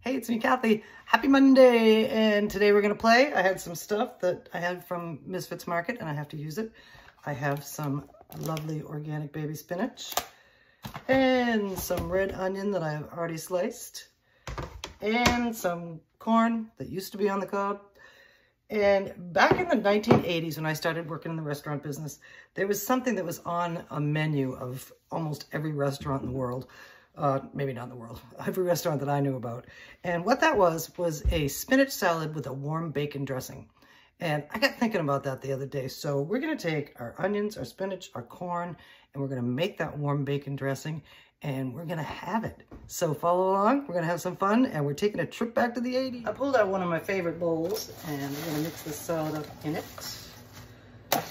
Hey, it's me, Kathy. Happy Monday, and today we're gonna play. I had some stuff that I had from Misfits Market, and I have to use it. I have some lovely organic baby spinach, and some red onion that I have already sliced, and some corn that used to be on the cob. And back in the 1980s, when I started working in the restaurant business, there was something that was on a menu of almost every restaurant in the world. Maybe not in the world, every restaurant that I knew about. And what that was a spinach salad with a warm bacon dressing. And I got thinking about that the other day. So we're gonna take our onions, our spinach, our corn, and we're gonna make that warm bacon dressing, and we're gonna have it. So follow along, we're gonna have some fun, and we're taking a trip back to the 80s. I pulled out one of my favorite bowls, and we're gonna mix this salad up in it.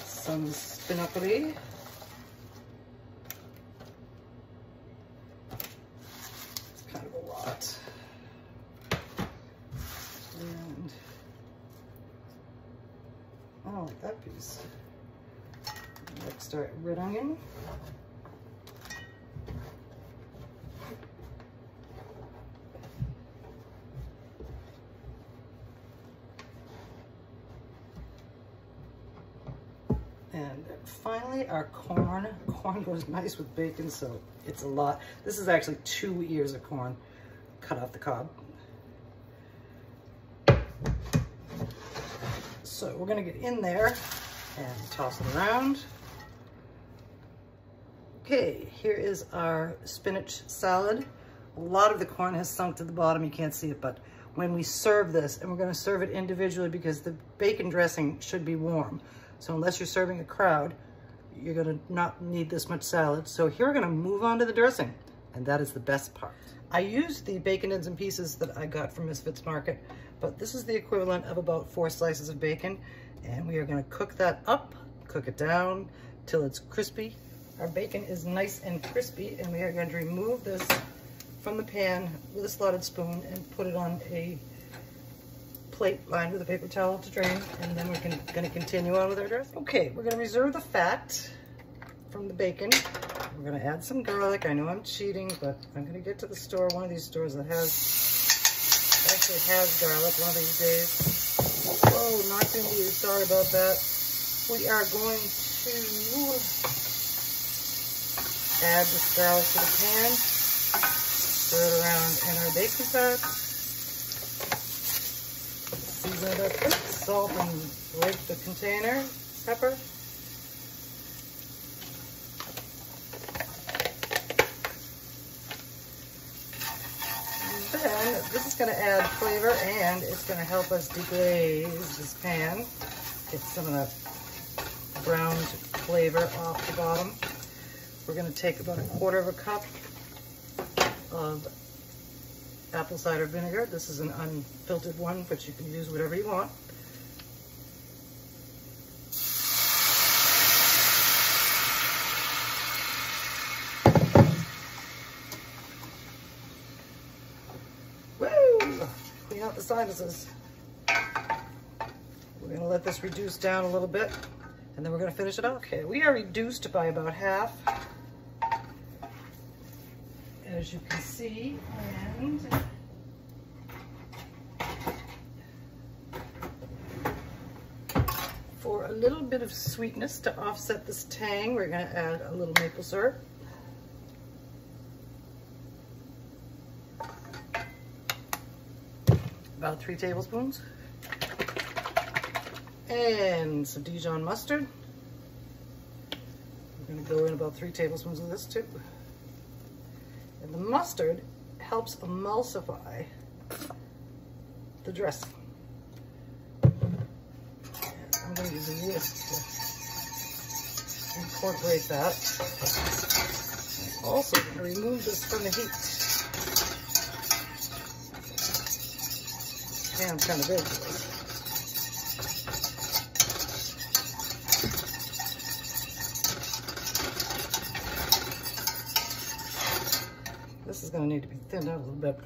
Some spinach. Kind of a lot. And I don't like that piece. Let's start red onion. And finally, our corn. Corn goes nice with bacon, so it's a lot. This is actually 2 ears of corn cut off the cob. So we're gonna get in there and toss it around. Okay, here is our spinach salad. A lot of the corn has sunk to the bottom. You can't see it, but when we serve this, and we're gonna serve it individually because the bacon dressing should be warm. So unless you're serving a crowd, you're gonna not need this much salad. So here we're gonna move on to the dressing, and that is the best part. I used the bacon ends and pieces that I got from Misfits Market, but this is the equivalent of about 4 slices of bacon, and we are gonna cook that up, cook it down till it's crispy. Our bacon is nice and crispy, and we are going to remove this from the pan with a slotted spoon and put it on a plate lined with a paper towel to drain, and then we're gonna continue on with our dressing. Okay, we're gonna reserve the fat from the bacon. We're gonna add some garlic. I know I'm cheating, but I'm gonna get to the store, one of these stores that actually has garlic one of these days. Whoa, knocked into you, sorry about that. We are going to add the garlic to the pan, stir it around in our bacon fat. Season it up with salt and rake the container, pepper. And then this is going to add flavor, and it's going to help us deglaze this pan. Get some of that browned flavor off the bottom. We're going to take about 1/4 cup of apple cider vinegar. This is an unfiltered one, but you can use whatever you want. Woo! Clean out the sinuses. We're gonna let this reduce down a little bit, and then we're gonna finish it off. Okay, we are reduced by about half, as you can see, and for a little bit of sweetness to offset this tang, we're going to add a little maple syrup. About 3 tablespoons. And some Dijon mustard. We're going to go in about 3 tablespoons of this too. And the mustard helps emulsify the dressing. I'm going to use a whisk to incorporate that. I'm also going to remove this from the heat. Pan's kind of big. This is going to need to be thinned out a little bit.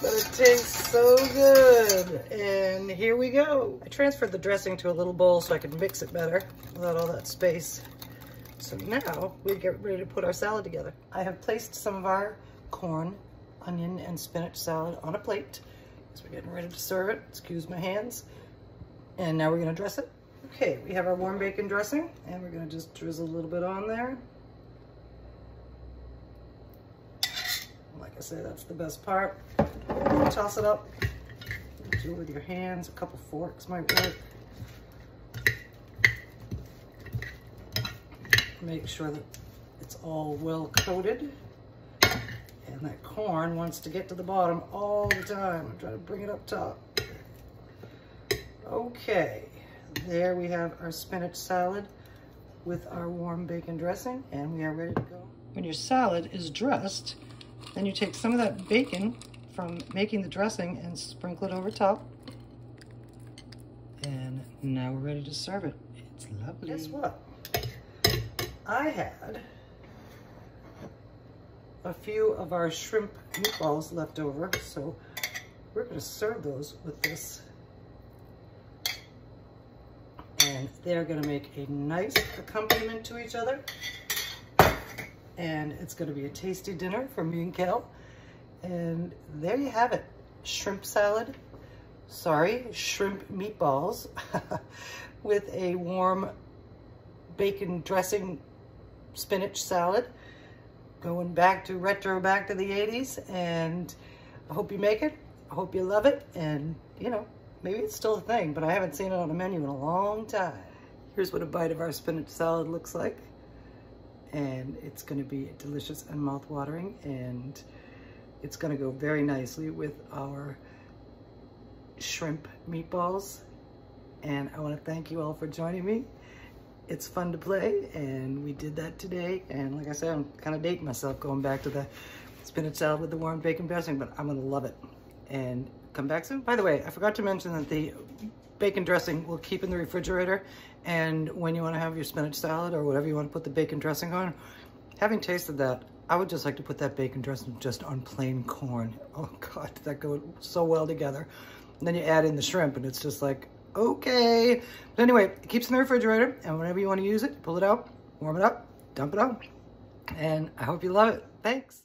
But it tastes so good. And here we go. I transferred the dressing to a little bowl so I could mix it better without all that space. So now we get ready to put our salad together. I have placed some of our corn, onion, and spinach salad on a plate. So we're getting ready to serve it. Excuse my hands. And now we're gonna dress it. Okay, we have our warm bacon dressing, and we're gonna just drizzle a little bit on there. Like I say, that's the best part. Toss it up. Do it with your hands. A couple forks might work. Make sure that it's all well coated. And that corn wants to get to the bottom all the time. I'm trying to bring it up top. Okay, there we have our spinach salad with our warm bacon dressing, and we are ready to go. When your salad is dressed, then you take some of that bacon from making the dressing and sprinkle it over top. And now we're ready to serve it. It's lovely. Guess what? I had a few of our shrimp meatballs left over, so we're going to serve those with this. And they're going to make a nice accompaniment to each other. And it's going to be a tasty dinner for me and Kel. And there you have it. Shrimp salad. Sorry, shrimp meatballs with a warm bacon dressing spinach salad. Going back to retro, back to the 80s. And I hope you make it. I hope you love it. And, you know, maybe it's still a thing, but I haven't seen it on a menu in a long time. Here's what a bite of our spinach salad looks like. And it's going to be delicious and mouth-watering, and it's going to go very nicely with our shrimp meatballs. And I want to thank you all for joining me. It's fun to play, and we did that today. And like I said, I'm kind of dating myself going back to the spinach salad with the warm bacon dressing, but I'm going to love it. And come back soon. By the way, I forgot to mention that the bacon dressing will keep in the refrigerator, and when you want to have your spinach salad or whatever you want to put the bacon dressing on, having tasted that, I would just like to put that bacon dressing just on plain corn. Oh God, that goes so well together. And then you add in the shrimp, and it's just like, okay. But anyway, it keeps in the refrigerator, and whenever you want to use it, pull it out, warm it up, dump it out. And I hope you love it. Thanks.